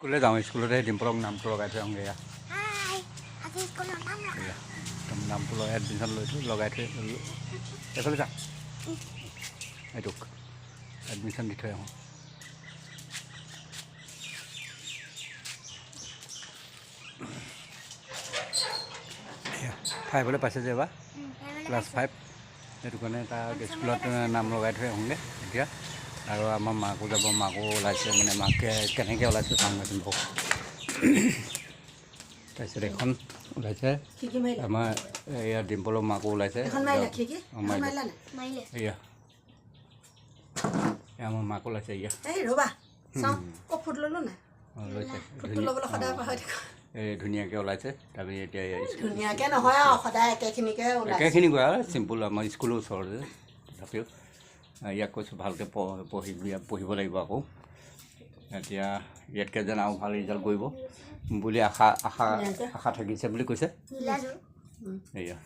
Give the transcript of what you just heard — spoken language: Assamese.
স্কুলে যাওঁ স্কুলতে ডিম্পলক নামটো লগাই থৈ আহোঁগৈ এয়া নামটো লগাই এডমিশ্যন লৈ থৈ লগাই থৈ এইফালে যা এইটোক এডমিশ্যন দি থৈ আহোঁ ফাইভলৈ পাইছে যে এবাৰ ক্লাছ 5 সেইটো কাৰণে তাক স্কুলত নাম লগাই থৈ আহোঁগৈ এতিয়া আৰু আমাৰ মাকো যাব মাকো ওলাইছে মানে মাকে কেনেকৈ ওলাইছে চাওঁ বাৰু তাৰপিছত এখন ওলাইছে আমাৰ এয়া ডিম্পলৰ মাকো ওলাইছে এয়া আমাৰ মাক ওলাইছে এয়া লৈছে এই ধুনীয়াকৈ ওলাইছে তাৰপিছত এতিয়া ধুনীয়াকৈ নহয় আৰু সদায় একেখিনিকে একেখিনি কোৱা চিম্পুল আমাৰ স্কুলৰ ওচৰতে তথাপিও ইয়াক কৈছোঁ ভালকৈ পঢ়িব লাগিব আকৌ এতিয়া ইয়াতকৈ যেন আৰু ভাল ৰিজাল্ট কৰিব বুলি আশা থাকিছে বুলি কৈছে এয়া